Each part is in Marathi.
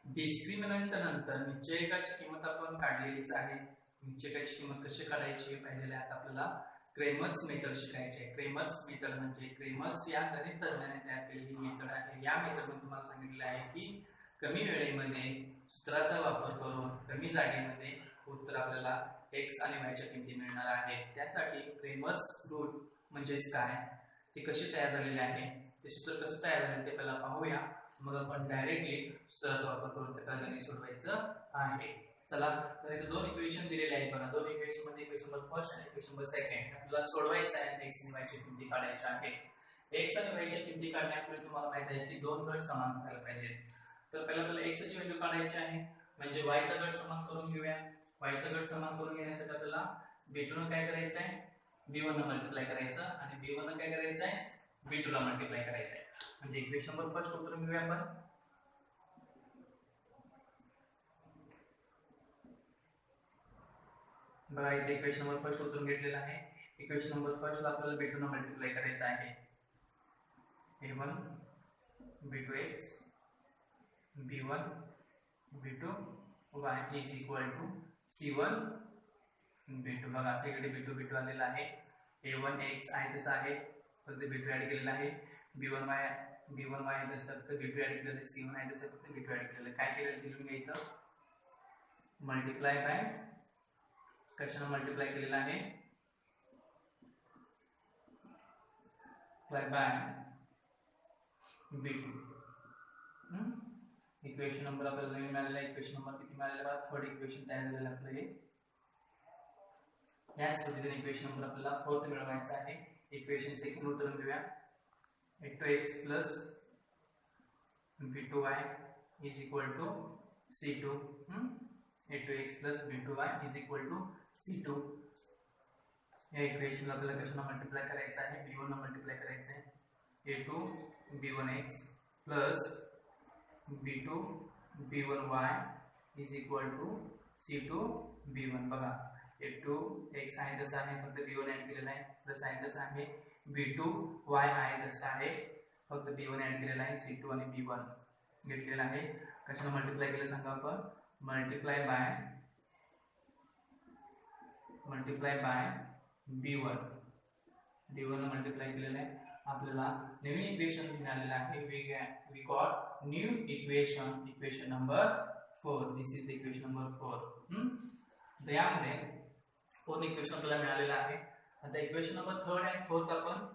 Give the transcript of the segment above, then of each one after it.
डिस्क्रिमिनंट नंतर निश्चयकाची किंमत आपण काढलेलीच आहे. निश्चयकाची किंमत कशी काढायची पाहिलेलं आहे. आता क्रेमर्स मेथड शिकायची आहे. क्रेमर्स मेथड म्हणजे क्रेमर्स या गणित तज्ञाने तयार केलेली मेथड आहे. या मेथडमध्ये तुम्हाला सांगितलेलं आहे की कमी वेळेमध्ये सूत्राचा वापर करून कमी जागेमध्ये उत्तर आपल्याला x आणि y च्या किमती मिळणार आहे. त्यासाठी क्रेमर्स रूल म्हणजेच काय, ते कसे तयार झालेले आहे, ते सूत्र कसं तयार झाले ते पहिला पाहूया. मग आपण डायरेक्टली सूत्राचा वापर करून त्या गणित सोडवायचं आहे. चला, तर इथे दोन इक्वेशन दिलेले आहेत बघा. दोन इक्वेशन मध्ये इक्वेशन नंबर फर्स्ट आणि इक्वेशन नंबर सेकंड आपल्याला सोडवायचं आहे. x आणि y ची किमती काढायच्या आहे. x आणि y च्या किमती काढण्यापूर्वी तुम्हाला माहित आहे की दोन गट समान करायला पाहिजे. तर पहिला x ची व्हॅल्यू काढायची आहे, म्हणजे y चा गट समान करून घेऊया. y चा गट समान करून घेण्यासाठी आपल्याला b2 ने काय करायचं आहे, b1 ने मल्टिप्लाय करायचं आणि b1 ने काय करायचं आहे, b2 ला मल्टिप्लाय करायचं आहे. म्हणजे इक्वेशन नंबर फर्स्ट उतरून घेऊया आपण. बघा इथे इक्वेशन नंबर फर्स्ट उतरून घेतलेला आहे. इक्वेशन नंबर फर्स्ट ला आपल्याला b2 ने मल्टिप्लाय करायचं आहे. a1 b2x b1 b2 y is equal to c1 b2. बघा सगळीकडे b2 b2 आलेला आहे. a1x आहे तसं आहे, फक्त b2 ऍड केलेला आहे. b1y आहे तसं फक्त b2 ऍड केलेलं आहे. c1 आहे तसं फक्त b2 ऍड केलेलं आहे. काय केलं ते लिहून घ्या इथं. मल्टिप्लाय बाय, कशाने मल्टिप्लाय केलेला आहे, बाय b2. इक्वेशन नंबर आपल्याला नवीन मिळालेला आहे. इक्वेशन नंबर किती मिळालेला आहे, थर्ड इक्वेशन तयार झालेलं आपलं हे. याच पद्धतीने इक्वेशन नंबर आपल्याला फोर्थ मिळवायचा आहे. इक्वेशन सेकंड उतरून घेऊया. a2x plus b2y is equal to c2. a2x plus b2y is equal to c2. या इक्वेशन आपल्याला कशाने मल्टिप्लाय करायचं आहे, b1 ने मल्टिप्लाय करायचं आहे. a2 b1x plus b2 b1y is equal to c2 b1. बघा a2x आहे तसं आहे, फक्त b1 ऍड केलेला आहे. प्लस आहे तसं आहे b2y आहे तसं आहे, फक्त b1 ऍड केलेला आहे. c2 आणि b1 घेतलेला आहे. कशाने मल्टिप्लाय केलं सांगा आपण, मल्टिप्लाय बाय b1 ने मल्टिप्लाय केलेलं आहे. आपल्याला नवीन इक्वेशन मिळालेलं आहे. We got new equation number 4. This is the equation number 4. तर यामध्ये दोन इक्वेशन आपल्याला मिळालेलं आहे. आता इक्वेशन नंबर थर्ड आणि फोर्थ आपण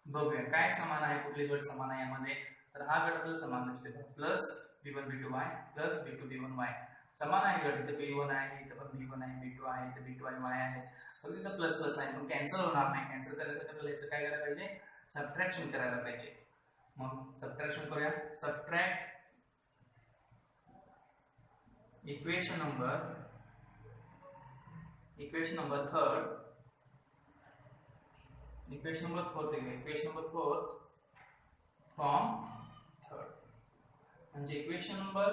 बघूया काय समान आहे, कुठले गट समान आहे यामध्ये. तर हा गट आपल्याला समान नसते, plus b1 b2y plus b2 b1y समान आहे गट. इथे b1 आहे, इथे पण b1 आहे, b2 आहे, इथे b2 आणि y आहे. तर इथे प्लस प्लस आहे, पण कॅन्सल होणार नाही. कॅन्सल करायसाठी आपल्याला याचं काय करायला पाहिजे, सबट्रॅक्शन करायला पाहिजे. मग सबट्रॅक्शन करूया. Subtract equation number third, equation number fourth equation number fourth from third. म्हणजे इक्वेशन नंबर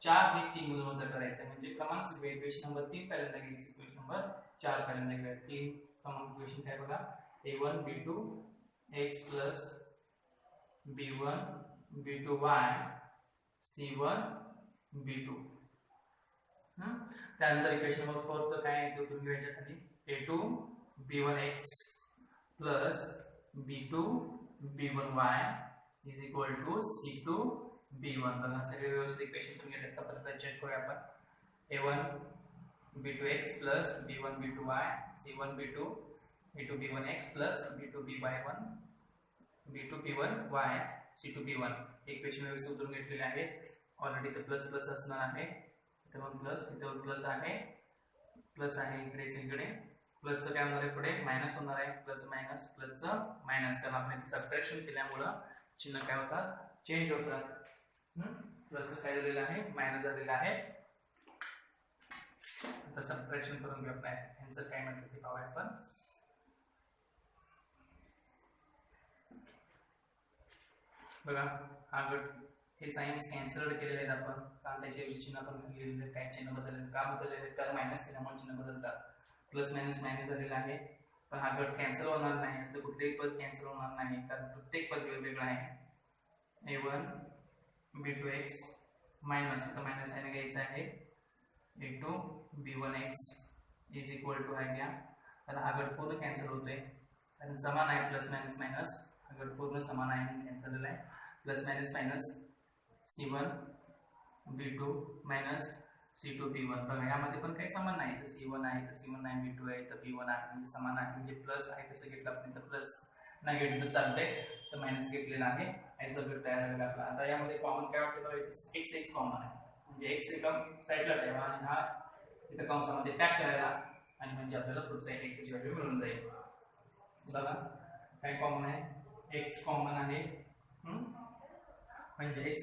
4 हे 3 मधून वजा करायचं आहे. म्हणजे क्रमांक इक्वेशन नंबर 3 पहिल्यांदा घ्यायचं, इक्वेशन नंबर 4 पहिल्यांदा घ्यायचं. 3 क्रमांक इक्वेशन काय बघा, a1 b2 x plus b1 b2y c1 b2. त्यानंतर इक्वेशन नंबर 4 चं काय आहे ते उतरून घ्यायचं खाली. a2 b1x plus b2 b1y is equal to c2 b1. बघा सगळे व्यवस्थित इक्वेशन तुम्ही घेतलं का परत चेक करूया आपण. a1 b2x plus b1 b2y c1 b2 b2 b1x plus b2 by1 b2 b1y c2 b1. Equation व्यवस्थित उतरून घेतलेले आहे. ऑलरेडी तर प्लस प्लस असणार आहे, इथे पण प्लस, इथे पण प्लस आहे, प्लस आहे इकडे सगळीकडे. प्लसचं काय होणार आहे, पुढे मायनस होणार आहे. प्लस मायनस, प्लसचं मायनस, कारण आपण इथे सबट्रॅक्शन केल्यामुळं चिन्ह काय होतात, चेंज होतात. प्लसचं काय झालेलं आहे, मायनस झालेलं आहे. आता सबट्रॅक्शन करून घेऊ आपण, आन्सर काय म्हणतात ते पाहूया आपण. बघा हा गट हे साइन्स कॅन्सल केलेले आहेत आपण, कारण त्याचे चिन्ह आपण लिहिलेले, काय चिन्ह बदलले, का बदलले, कारण मायनस केल्यामुळे चिन्ह बदलतात. प्लस मायनस मायनस झालेला आहे, पण हा गट कॅन्सल होणार नाही. यातलं कुठलेही पद कॅन्सल होणार नाही, कारण प्रत्येक पद वेगवेगळं आहे. a1 b2x मायनस इथं मायनस साइन घ्यायचं आहे into b1x is equal to आहे घ्या, तर हा गट पूर्ण कॅन्सल होतोय कारण समान आहे, प्लस मायनस मायनस हा गट पूर्ण समान आहे म्हणून कॅन्सल झाला आहे. Plus minus minus c1 b2 minus c2 b1. बघा यामध्ये पण काही समान नाही, तर c1 आहे तर c1 नाही, b2 आहे तर b1 आहे, म्हणजे समान आहे, म्हणजे प्लस आहे तसं घेतलं आपण तर प्लस नाही घेतलं तर चालतंय, तर मायनस घेतलेला आहे याचा गट तयार झालेला आपला. आता यामध्ये कॉमन काय वाटतं बघा, x कॉमन आहे म्हणजे x एका साईडला ठेवा आणि हा इथं कंसामध्ये टॅग करायला आणि म्हणजे आपल्याला पुढचा x ची व्हॅल्यू मिळून जाईल. बघा काय कॉमन आहे, x कॉमन आहे म्हणजे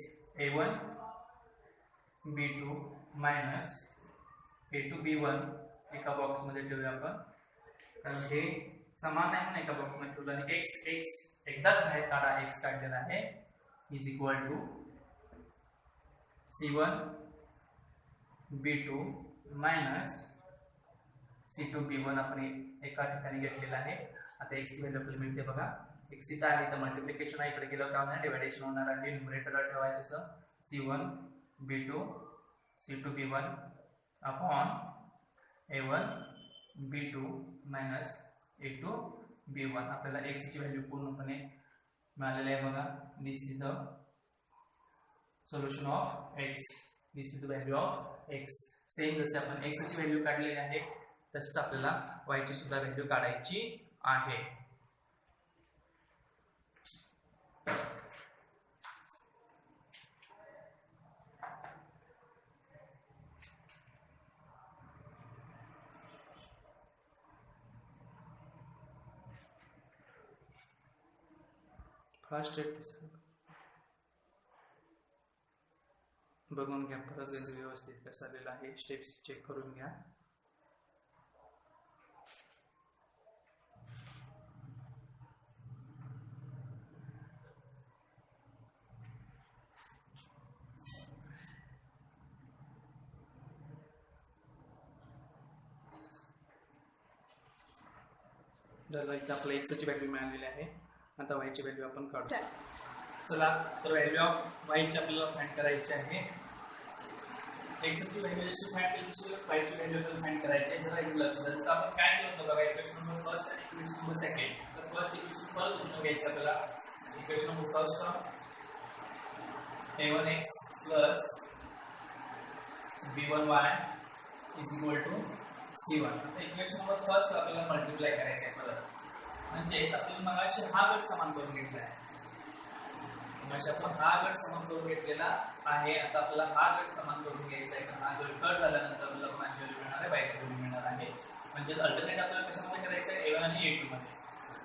a1 b2 minus a2 b1 एका बॉक्स मध्ये ठेवूया आपण, कारण हे समान आहे म्हणून एका बॉक्स मध्ये ठेवलं आणि x एकदाच बाहेर काढा, x काढलेला आहे is equal to c1 b2 minus c2 b1 आपण एका ठिकाणी घेतलेला आहे. आता x ची व्हॅल्यू आपल्याला मिळते बघा, x इथं आहे तर मल्टिप्लिकेशन आहे, इकडे गेलं काय होणार डिव्हायडेशन होणार आहे, न्यूमरेटरला ठेवायचं तसं c1 b2 c2 b1 upon a1 b2 minus a2 b1. आपल्याला x ची व्हॅल्यू पूर्णपणे मिळालेली आहे बघा, this is the solution of x, this is the value of x. Same जसे आपण x ची व्हॅल्यू काढलेली आहे तसंच आपल्याला y ची सुद्धा व्हॅल्यू काढायची आहे. फर्स्ट स्टेप बघून घ्या, परत व्यवस्थित कसं आलेलं आहे, स्टेप्स चेक करून घ्या. इथे आपल्याला x ची व्हॅल्यू मिळालेली आहे, आता y ची व्हॅल्यू आपण काढू. चला तर व्हॅल्यू ऑफ y ची आपल्याला फाइंड करायची आहे. x ची व्हॅल्यू जशी फाइंड केली y ची व्हॅल्यू आपल्याला फाइंड करायची आहे. जरा एक लक्ष द्या, आपण काय केलं होतं बघा, इक्वेशन नंबर फर्स्ट आणि इक्वेशन नंबर सेकंड. तर फर्स्ट इक्वेशन फर्स्ट म्हणून घ्यायचं आपल्याला, equation number first a1x b1y is equal to c1. आता इक्वेशन नंबर फर्स्ट आपल्याला मल्टिप्लाय करायचं आहे परत, म्हणजे आपल्याला मगाशी हा गट समान करून घेतला आहे, मगाशी आपण हा गट समान करून घेतलेला आहे, आता आपल्याला हा गट समान करून घ्यायचा आहे. हा गट कट झाल्यानंतर आपल्याला कोणाची व्हॅल्यू मिळणार आहे, y ची व्हॅल्यू मिळणार आहे. म्हणजे अल्टरनेट आपल्याला कशामध्ये करायचं आहे, a1 आणि a2 मध्ये.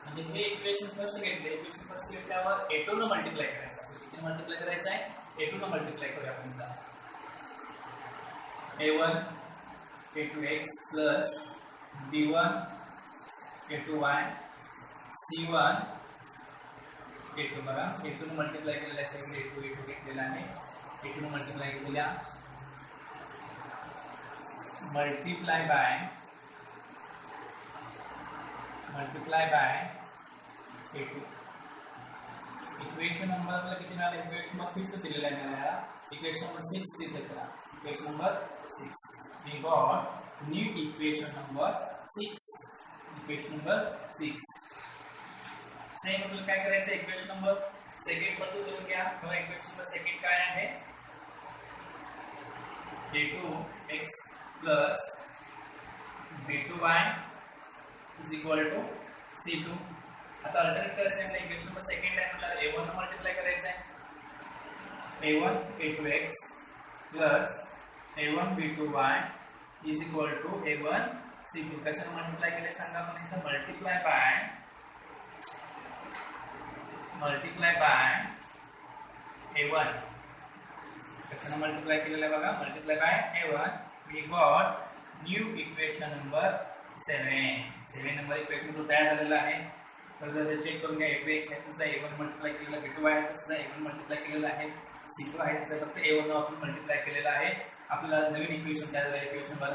म्हणजे हे इक्वेशन फर्स्ट घेतले, इक्वेशन फर्स्ट घेतल्यावर a2 न मल्टिप्लाय करायचं आहे. किती मल्टिप्लाय करायचं आहे, a2 न मल्टिप्लाय करूया आपण. a1 a2x plus b1 a2y c1 a2. बघा a2 ने मल्टिप्लाय केलेला आहे, a2 घेतलेला आहे, a2 ने मल्टिप्लाय केलेला multiply by a2. Equation number आपल्याला किती मिळाला, इक्वेशन नंबर 6 दिलेला आहे आपल्याला, इक्वेशन नंबर 6 दिलेला आहे, equation number 6. we got new equation number 6, equation number 6. Same आपल्याला काय करायचं, इक्वेशन नंबर सेकंड बदलून करून घ्या. बघा इक्वेशन नंबर सेकंड काय आहे, a2x plus b2y is equal to c2. आता अल्टरनेट करायचं आहे, इक्वेशन नंबर सेकंड आहे आपल्याला a1 ने मल्टिप्लाय करायचं आहे, a1 a2x plus a1 b2y is equal to a1 c2. कशाने मल्टिप्लाय केले सांगा, आपण इथं मल्टिप्लाय बाय a1 कशाने मल्टिप्लाय केलेलं आहे बघा, multiply by a1. we got new equation number 7 number equation जो तयार झालेला आहे. तर जर चेक करून घ्या, a2x आहे तसं a1 मल्टिप्लाय केलेला, b2y आहे तसं a1 मल्टिप्लाय केलेला आहे, c2 आहे तसं फक्त a1 आपण मल्टिप्लाय केलेला आहे. आपल्याला नवीन इक्वेशन तयार झालं, इक्वेशन नंबर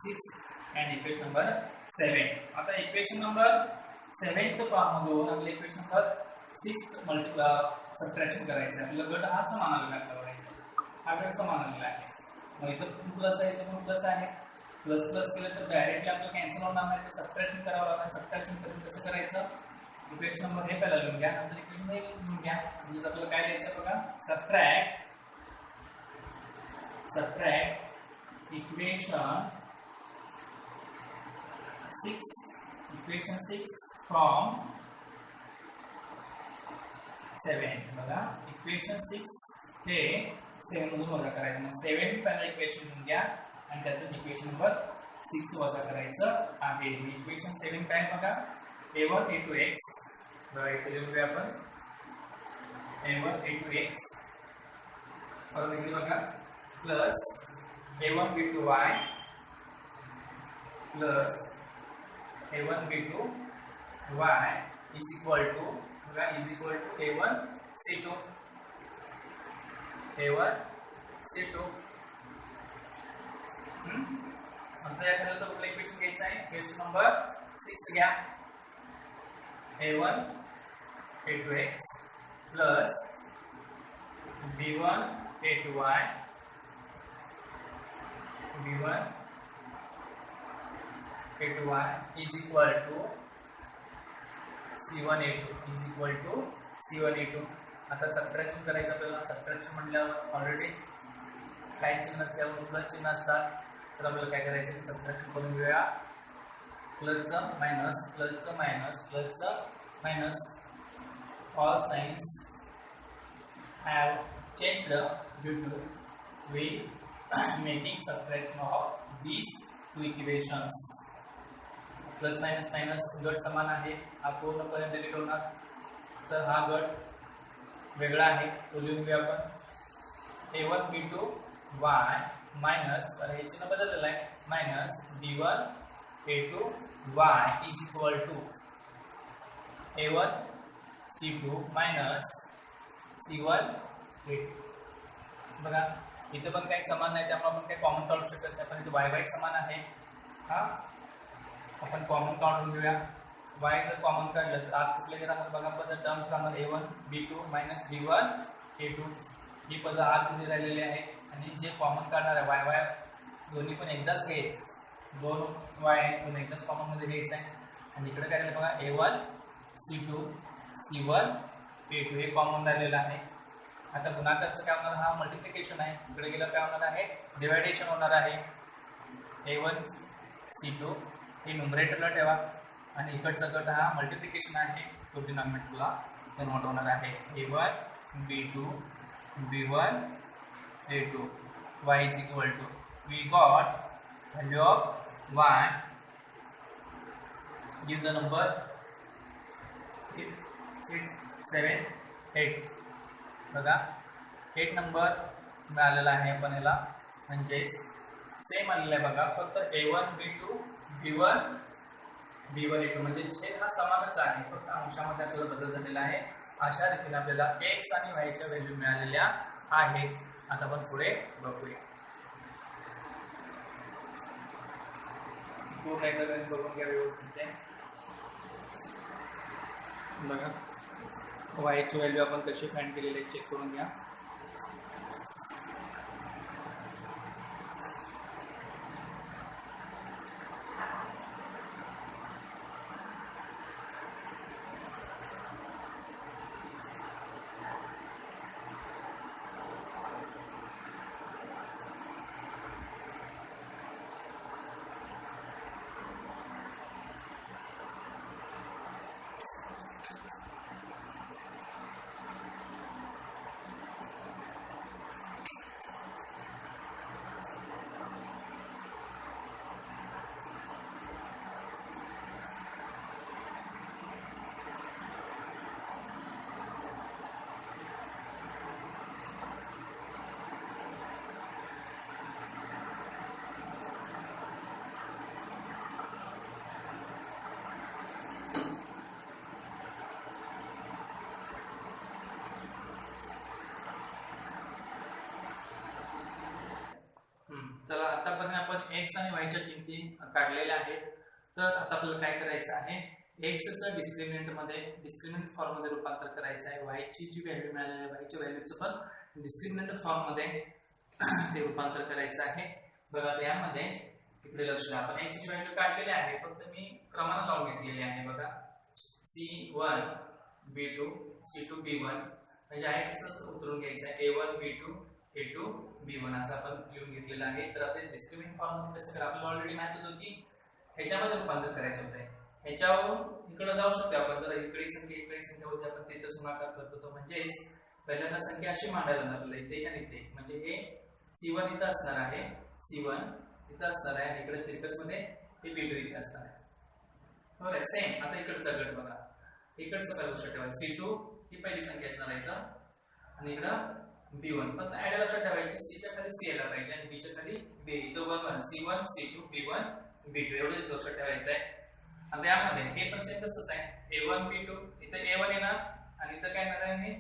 6 आणि इक्वेशन नंबर 7. आता इक्वेशन नंबर 7 पाहून आपल्या इक्वेशन नंबर 6 मल्टिप्लाय सबट्रॅक्शन करायचं आहे. आपल्याला गट हा समान आलेला आहे, हा घट समान आलेला आहे. मग इथं प्लस आहे, इथं पण प्लस आहे. प्लस प्लस केलं तर डायरेक्टली आपल्याला कॅन्सल होणार नाही, तर सबट्रॅक्शन करावं लागणार. सबट्रॅक्शन करून कसं करायचं, इक्वेशन नंबर हे पहिला लिहून घ्या, नंतर इक्वेशन हे लिहून घ्या. म्हणजे आपल्याला काय लिहायचं बघा, सबट्रॅक्ट इक्वेशन 6 फ्रॉम 7. बघा इक्वेशन 6 हे 7 मधून वजा करायचं. मग 7 पहिला इक्वेशन लिहून घ्या आणि त्यातून इक्वेशन नंबर 6 वजा करायचं आहे. इक्वेशन 7 काय बघा, a1 a2x. बघा इथे लिहूया आपण a1 a2x और इथे बघा plus a1 b2y plus a1 b2y is equal to a1 c2 आता या ठिकाणी तो इक्वेशन घ्यायचं आहे. इक्वेशन नंबर 6 घ्या, a1 a2x plus b1 a2y is equal to c1 a2 आता सबट्रॅक्शन करायचं आपल्याला. सबट्रॅक्शन म्हटल्यावर ऑलरेडी काय चिन्ह असल्यावर प्लस चिन्ह असतात, तर आपल्याला काय करायचं, सबट्रॅक्शन करून घेऊया. प्लसचं minus all signs have changed due to we making subtraction of these two equations. Plus minus minus गट समान आहे, हा पूर्णपणे डिलीट होणार. तर हा गट वेगळा आहे, तो लिहून घेऊया आपण. a1 b2y मायनस, तर हे चिन्ह बदललेलं आहे, minus b1 a2y is equal to a1 c2 minus c1 a2. बघा इथे पण काही समान नाही, त्यामुळे आपण काही कॉमन काढू शकत नाही, पण इथे y समान आहे. हा आपण कॉमन काढून घेऊया. y जर कॉमन काढलं तर आत कुठले राहणार बघा, पद टर्म्स राहणार a1 b2 minus b1 a2. ही पद आत मध्ये राहिलेली आहे आणि जे कॉमन काढणार आहे y दोन्ही पण एकदाच घ्यायचं. दोन y आहेत पण एकदाच कॉमन मध्ये घ्यायचं आहे. आणि इकडे काय बघा a1 c2 c1 a2 हे कॉमन राहिलेलं आहे. आता गुणाकारचं काय होणार, हा मल्टिप्लिकेशन आहे, इकडे गेलं काय होणार आहे, डिवायडेशन होणार आहे. a1 c2 हे न्यूमरेटरला ठेवा आणि इकडचा गट हा मल्टिप्लिकेशन आहे, तो डिनॉमिनेटरला कन्वर्ट होणार आहे. a1 b2 b1 a2 y is equal to, we got value of y, give the number 6 7 8. बघा 8 नंबर मिळालेला आहे आपण याला, म्हणजे सेम आलेला आहे बघा, फक्त a1 b2 b1 a2 म्हणजे छेद हा समानच आहे, फक्त अंशामध्ये आपल्याला बदल झालेला आहे. अशा रीतीने आपल्याला x आणि y च्या व्हॅल्यू मिळालेल्या आहेत. आता आपण पुढे बघूया. पूर्ण एकदा बघून घ्या व्यवस्थित. बघा y ची व्हॅल्यू आपण कशी फाइंड केलेली आहे चेक करून घ्या. चला आतापर्यंत आपण x आणि y च्या किमती काढलेल्या आहेत. तर आता आपल्याला काय करायचं आहे, x चं डिस्क्रिमिनंट फॉर्म मध्ये रूपांतर करायचं आहे. y ची जी व्हॅल्यू मिळालेली आहे y च्या व्हॅल्यूचं पण डिस्क्रिमिनंट फॉर्म मध्ये ते रूपांतर करायचं आहे. बघा यामध्ये इकडे लक्ष द्या, आपण x ची व्हॅल्यू काढलेली आहे, फक्त मी क्रमाने लावून घेतलेली आहे. बघा c1 b2 c2 b1 म्हणजे आहे तसंच उतरून घ्यायचं आहे. a1 b2 a2 b1 असं आपण लिहून घेतलेलं आहे. तर आता डिस्क्रिमिनंट फॉर्म कसं करायचं, आपल्याला ऑलरेडी माहित होतं की ह्याच्यामध्ये रूपांतर करायचं होतं. ह्याच्यावरून इकडे जाऊ शकतो आपण, जर इकडे संख्या होती आपण तिथे गुणाकार करतो, तो म्हणजेच पहिल्यांदा संख्या अशी मांडायला लागली इथे आणि इथे, म्हणजे हे c1 इथं असणार आहे, c1 इथं असणार आहे आणि इकडे तिरकस मध्ये हे b2 इथे असणार आहे. बरोबर आहे. सेम आता इकडचा गट बघा, इकडचं काय लक्षात ठेवा, c2 ही पहिली संख्या असणार आहे इथं आणि इकडं b1. फक्त ऍड लक्षात ठेवायची, c च्या खाली c यायला पाहिजे आणि b च्या खाली b. इथं 1 c1 c2 b1 b2 एवढंच लक्षात ठेवायचं आहे. आता यामध्ये हे पण सेम तसंच आहे, a1 b2 इथं a1 येणार आणि इथं काय येणार आहे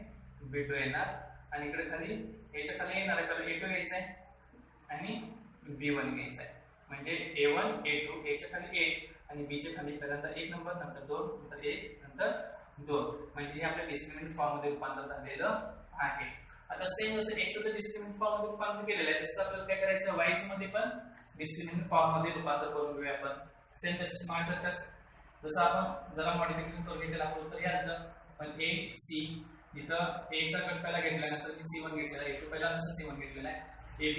b2 येणार आणि इकडे खाली याच्या खाली येणार आहे a2 घ्यायचं आहे आणि b1 घ्यायचं आहे. म्हणजे a1 a2 याच्या खाली 1 आणि b च्या खाली पहिल्यांदा 1 नंबर, नंतर 2, नंतर 1, नंतर 2, म्हणजे हे आपल्या डिस्क्रिमिनंट फॉर्म मध्ये रूपांतर झालेलं आहे. आता सेम जसं x चं डिस्क्रिमिनंट फॉर्म मध्ये रूपांतर केलेलं आहे, तसं आपल्याला काय करायचं y मध्ये पण डिस्क्रिमिनंट फॉर्म मध्ये रूपांतर करून घेऊया आपण. सेम तसंच मांडतात, जसं आपण जरा मॉडिफिकेशन करून घेतलेलं आपण तर याचं पण a c इथं a चा गट पहिला घेतल्यानंतर मी c1 घेतलेला आहे, a2 पहिला नंतर c1 घेतलेला आहे, ab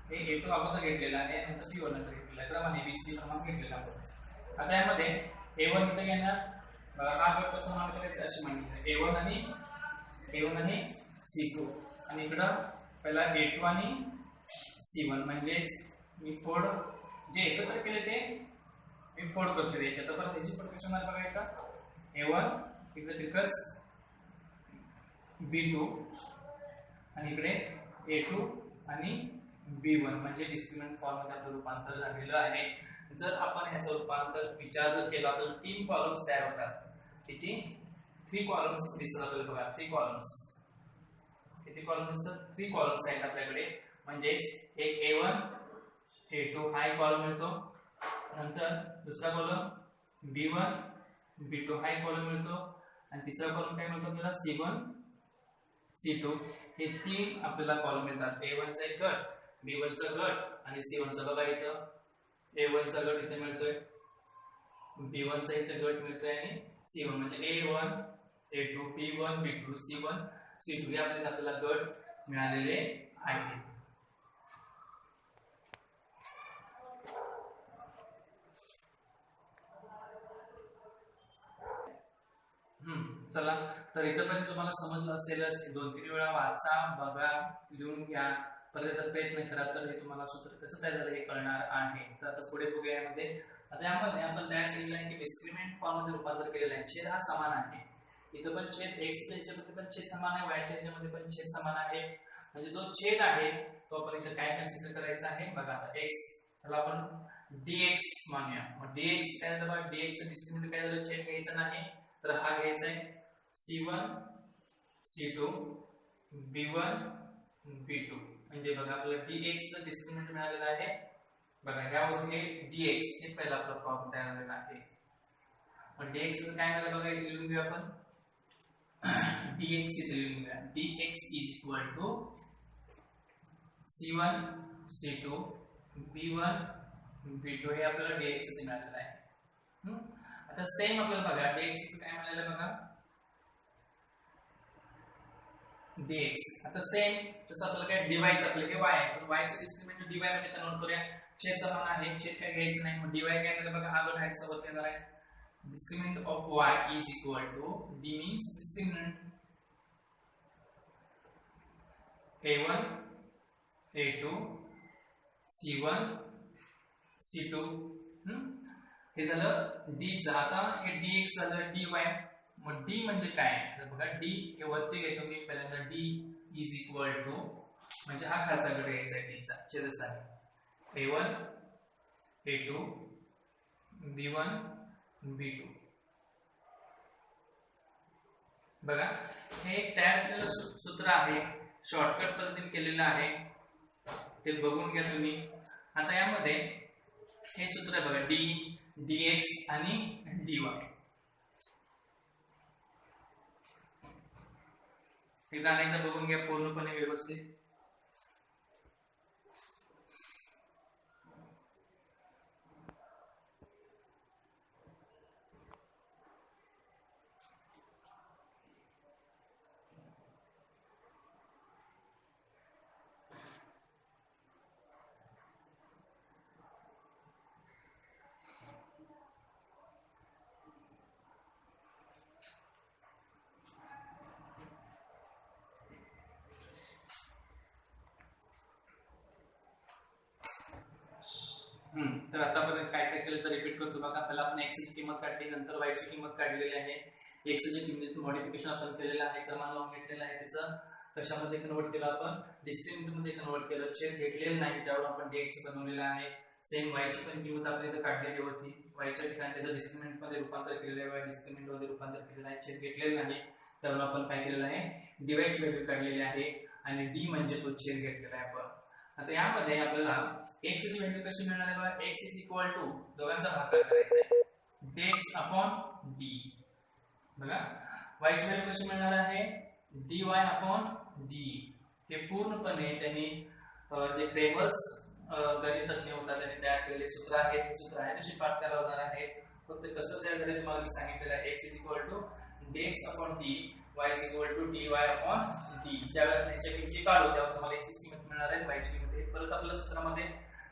हे a2 अगोदर घेतलेला आहे आणि नंतर c1 नंतर घेतलेला आहे, क्रमाने abc क्रमाने घेतलेला आहे. आता यामध्ये a1 इथं घेणार, हा गट कसा मांडता करायचा अशी मांडली, a1 आणि c2 आणि इकडं पहिला a2 आणि c1, म्हणजे मी फोड जे एकत्र केले ते मी फोड करतो याच्यात. तर त्याची प्रोटेक्शन बघा इथं a1 इकडे तिकच b2 आणि इकडे a2 आणि b1, म्हणजे डिस्क्रिमिनंट फॉर्म मध्ये आपलं रूपांतर झालेलं आहे. जर आपण ह्याचं रूपांतर विचार जर केला तर 3 कॉलम्स तयार होतात. किती? 3 कॉलम्स दिसतात आपल्याला बघा, 3 कॉलम्स. किती कॉलम दिसतात? 3 कॉलम्स आहेत आपल्याकडे, म्हणजे एक a1 a2 हा एक कॉलम मिळतो, नंतर दुसरा कॉलम b1 b2 हा एक कॉलम मिळतो आणि तिसरा कॉलम काय मिळतो आपल्याला c1 c2. हे 3 आपल्याला कॉलम मिळतात. a1 चा एक गट, b1 चा गट आणि c1 चा. बघा इथं a1 चा गट इथे मिळतोय, b1 चा इथे गट मिळतोय आणि c1, म्हणजे a1 a2 b1 b2 c1 c2 हे आपल्याला गट मिळालेले आहेत. चला, तर इथपर्यंत तुम्हाला समजलं असेलच. 2-3 वेळा वाचा, बघा, लिहून घ्या, परत प्रयत्न करा, तर हे तुम्हाला सूत्र कसं तयार झालं हे कळणार आहे. तर आता पुढे बघूया यामध्ये. आता यामध्ये आपण तयार केलेलं आहे की डिस्क्रिमिनंट फॉर्म मध्ये रूपांतर केलेलं आहे. छेद हा समान आहे, इथं पण छेद x च्या ह्याच्यामध्ये पण छेद समान आहे, y च्या ह्याच्यामध्ये पण छेद समान आहे, म्हणजे जो छेद आहे तो आपण इथे काय कन्सिडर करायचा आहे. बघा आता x त्याला आपण dx मानूया. मग dx काय झालं बघा, dx चं डिस्क्रिमिनंट काय झालं, छेद घ्यायचा नाही तर हा घ्यायचा आहे c1 c2 b1 b2, म्हणजे बघा आपल्याला dx चं डिस्क्रिमिनंट मिळालेलं आहे. बघा यावरून हे dx हे पहिला आपला फॉर्म तयार झालेला आहे. मग dx चं काय मिळालं बघा, इथे लिहून घेऊ आपण. dx इथे लिहून घ्या, dx c1 c2 b1 b2 हे आपल्याला dx चं मिळालेलं आहे. आता सेम आपल्याला बघा dx चं काय मिळालं बघा, dx. आता सेम तसं आपल्याला काय dy चं आपलं हे y आहे, तर y चं डिस्क्रिमिनंट dy मध्ये कन्वर्ट करूया. छेद समान आहे, छेद काय घ्यायचं नाही, मग dy काय मिळालं बघा, हा गट आहे सोबत येणार आहे. Discriminant of y is equal to d means discriminant a1 a2 c1 c2. हे झालं d चं. आता हे dx झालं dy. मग d म्हणजे काय, तर बघा d हे वरती घेतो मी पहिल्यांदा, d is equal to म्हणजे हा खालचा गट घ्यायचा आहे, d चा छेदस्थानी a1 a2 b1 b2. बघा हे तयार केलेलं सूत्र आहे, शॉर्टकट पद्धतीने केलेलं आहे, ते बघून घ्या तुम्ही. आता यामध्ये हे सूत्र आहे बघा, d dx आणि dy. एकदा अनेकदा बघून घ्या पूर्णपणे व्यवस्थित. तर आता आपण काय काय केलं तर रिपीट करतो बघा. पहिला आपण x ची किंमत काढली, नंतर y ची किंमत काढलेली आहे. x ची किंमतीत मॉडिफिकेशन आपण केलेलं आहे, क्रमांक लावून घेतलेला आहे. त्याचं कशामध्ये कन्वर्ट केलं आपण, डिस्क्रिमिनंट मध्ये कन्वर्ट केलं. छेद घेतलेलं नाही त्यावर आपण dx बनवलेला आहे. सेम y ची पण किंमत आपण इथे काढलेली होती. y च्या ठिकाणी त्याचं डिस्क्रिमिनंट मध्ये रूपांतर केलेलं आहे, y डिस्क्रिमिनंट मध्ये रूपांतर केलेलं आहे. छेद घेतलेलं नाही त्यावर आपण काय केलेलं आहे, dy ची व्हॅल्यू काढलेली आहे आणि d म्हणजे तो छेद घेतलेला आहे आपण. आता यामध्ये आपल्याला x ची व्हॅल्यू कशी मिळणार आहे बघा. x इज इक्वल टू दोघांचा भागाकार करायचा आहे, dx अपॉन d. बघा y ची व्हॅल्यू कशी मिळणार आहे, dy अपॉन d. हे पूर्णपणे त्यांनी जे क्रेमर्स गणितज्ञ होता त्यांनी तयार केलेले सूत्र आहे. हे सूत्र आहे तशी पाठ करायला होणार आहे. फक्त कसं तयार करायचं तुम्हाला मी सांगितलेलं आहे. x is equal to dx upon d, y is equal to dy upon d. ज्यावेळेस त्यांच्या किमती काढू त्यावेळेस तुम्हाला x ची किंमत मिळणार आहे, y ची किंमत. हे परत आपल्या सूत्रामध्ये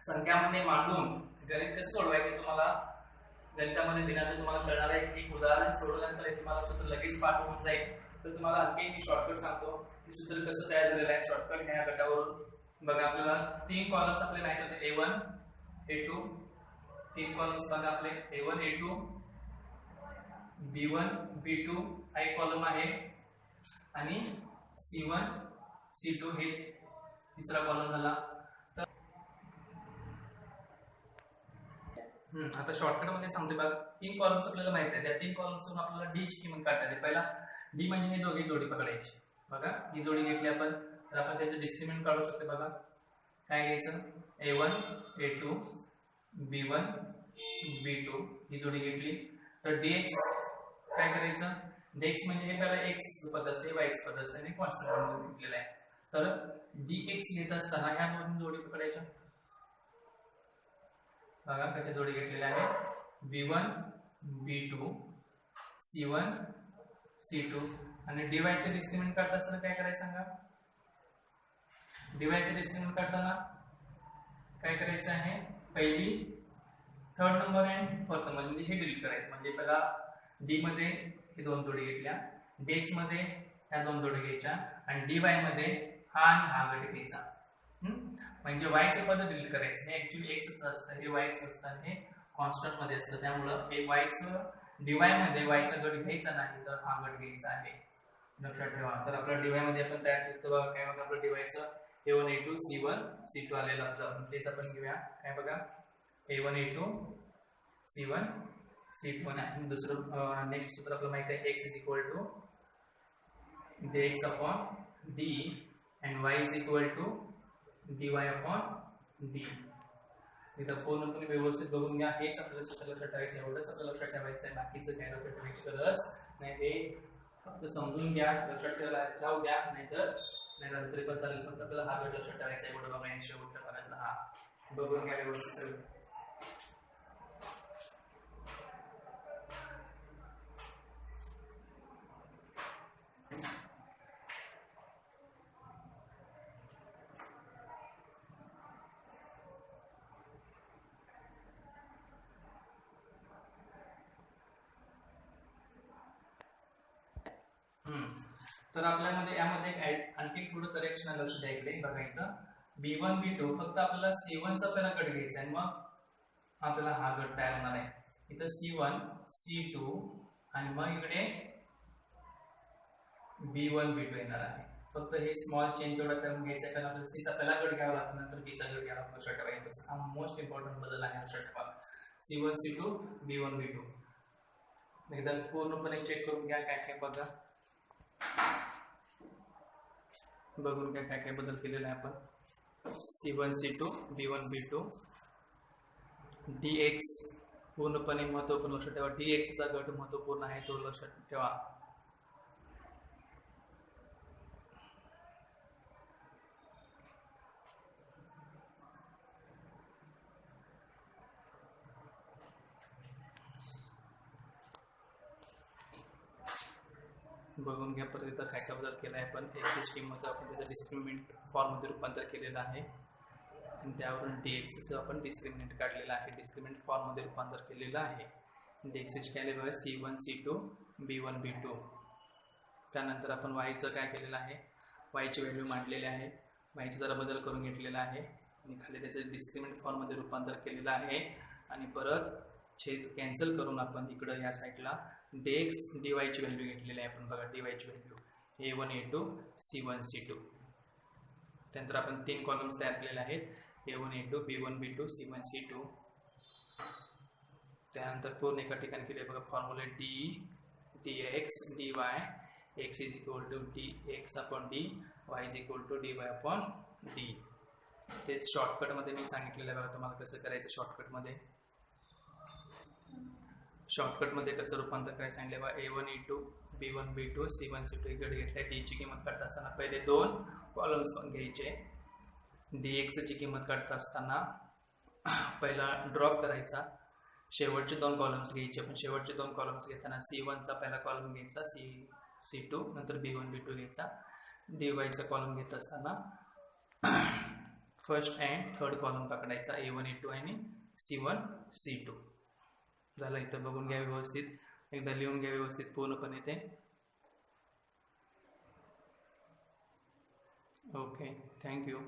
संख्यामध्ये मांडून गणित कसं सोडवायचे तुम्हाला गणितामध्ये दिल्यानंतर तुम्हाला कळणार आहे. एक उदाहरण सोडवल्यानंतर हे तुम्हाला सूत्र लगेच पाठ होऊन जाईल. तर तुम्हाला आणखी एक शॉर्टकट सांगतो, हे सूत्र कसं तयार झालेलं आहे शॉर्टकट ह्या गटावरून. बघा आपल्याला 3 कॉलम्स आपले माहित होते, a1 a2. 3 कॉलम्स बघा आपले a1 a2 b1 b2 हा एक कॉलम आहे आणि c1 c2 हे तिसरा कॉलम झाला. तर आता शॉर्टकट मध्ये सांगतो बघा. 3 कॉलम्स आपल्याला माहित आहे, त्या 3 कॉलम्सवरून आपल्याला d ची किंमत काढायची. पहिला d म्हणजे हे दोघी जोडी पकडायची. बघा ही जोडी घेतली आपण, तर आपण त्याचं डिस्क्रिमिनंट काढू शकतो. बघा काय घ्यायचं, a1 a2 b1 b2 ही जोडी घेतली. तर dx काय करायचं, dx म्हणजे हे पहिला x पद असते, y पद असते आणि कॉन्स्टंट म्हणून घेतलेला आहे. तर dx घेत असताना ह्या दोन जोडी पकडायच्या. बघा कशा जोडी घेतलेल्या आहे, b1 b2 c1 c2. आणि dy चे डिस्क्रिमिनंट काढत असताना काय करायचं सांगा. dy चे डिस्क्रिमिनंट काढताना काय करायचं आहे, पहिली third number and fourth number म्हणजे हे डिलीट करायचं. म्हणजे पहिला d मध्ये हे दोन जोडी घेतल्या, dx मध्ये ह्या दोन जोडी घ्यायच्या आणि dy मध्ये हा आणि हा गट घ्यायचा. म्हणजे y चे पद डिलीट करायचं. हे ऍक्च्युअली x च असतं, हे y च असतं आणि हे कॉन्स्टंट मध्ये असतं. त्यामुळं हे y च dy मध्ये y चा गट घ्यायचा नाही तर हा गट घ्यायचा आहे, लक्षात ठेवा. तर आपला dy मध्ये आपण तयार करतो बघा. काय बघा आपलं dy चं a1 a2 c1 c2 आलेलं आपलं. तेच आपण घेऊया. काय बघा a1 a2 c1 c2 आणि दुसरं नेक्स्ट सूत्र आपल्याला माहिती आहे, x is equal to dx upon d and y is equal to dy upon d. इथं पूर्णपणे व्यवस्थित बघून घ्या. हेच आपल्याला सूत्र लक्षात ठेवायचं, एवढंच आपल्याला लक्षात ठेवायचं आहे, बाकीचं काय लक्षात ठेवायची गरज नाही. हे फक्त समजून घ्या, लक्षात ठेवायला राहू द्या, नाहीतर तरी पण चालेल. फक्त आपल्याला हा गट लक्षात ठेवायचा आहे. एवढं बघा शेवटच्या भागातला हा बघून घ्या व्यवस्थित सगळं. तर आपल्यामध्ये यामध्ये आणखी थोडं करेक्शन लक्ष द्यायचं. बघा इथं b1 b2 फक्त आपल्याला c1 चा पहिला गट घ्यायचा आहे, मग आपल्याला हा गट तयार होणार आहे. इथं c1 c2 आणि मग इकडे b1 b2 येणार आहे. फक्त हे स्मॉल चेंज थोडा करून घ्यायचा आहे, कारण आपल्याला c चा पहिला गट घ्यावा लागतो, नंतर b चा गट घ्यावा लागतो. लक्षात ठेवायचं, हा मोस्ट इम्पॉर्टंट बदल आहे. लक्षात ठेवा c1 c2 b1 b2. एकदा पूर्णपणे चेक करून घ्या काय काय बघा, बघून काय काय बदल केलेला आहे आपण. c1 c2 b1 b2 dx पूर्णपणे महत्वपूर्ण लक्षात ठेवा. dx चा गट महत्वपूर्ण आहे, तो लक्षात ठेवा. बघून घ्या परत इथं काय काय बदल केला आहे आपण. x ची किंमत आपण त्याचं डिस्क्रिमिनंट फॉर्म मध्ये रूपांतर केलेलं आहे आणि त्यावरून dx चं आपण डिस्क्रिमिनंट काढलेलं आहे, डिस्क्रिमिनंट फॉर्म मध्ये रूपांतर केलेलं आहे. dx ची काय लिहिलं आहे, c1 c2 b1 b2. त्यानंतर आपण y चं काय केलेलं आहे, y ची व्हॅल्यू मांडलेली आहे, y चा जरा बदल करून घेतलेला आहे. आणि खाली त्याचं डिस्क्रिमिनंट फॉर्ममध्ये रूपांतर केलेलं आहे. आणि परत छेद कॅन्सल करून आपण इकडं या साईडला dx dy ची व्हॅल्यू घेतलेली आहे. आपण बघा dy ची value a1 a2 c1 c2. त्यानंतर आपण 3 कॉलम्स तयार केलेले आहेत, a1 a2 b1 b2 c1 c2. त्यानंतर पूर्ण एका ठिकाणी केले बघा फॉर्म्युले dx dy x is equal to dx upon dy, y is equal to dy upon d. ते शॉर्टकट मध्ये मी सांगितलेलं आहे बघा तुम्हाला कसं करायचं. शॉर्टकट मध्ये कसं रूपांतर करायचं सांगितलं बघा. a1 a2 b1 b2 c1 c2 इकडे घेतलंय. d ची किंमत काढत असताना पहिले 2 कॉलम्स पण घ्यायचे. dx ची किंमत काढत असताना पहिला ड्रॉप करायचा, शेवटचे 2 कॉलम्स घ्यायचे. पण शेवटचे 2 कॉलम्स घेताना c1 चा पहिला कॉलम घ्यायचा, c2 नंतर b1 b2 घ्यायचा. dy चा कॉलम घेत असताना फर्स्ट अँड थर्ड कॉलम पकडायचा, a1 a2 आणि c1 c2. झालं. इथं बघून घ्या व्यवस्थित, एकदा लिहून घ्या व्यवस्थित पूर्णपणे ते. Okay, thank you.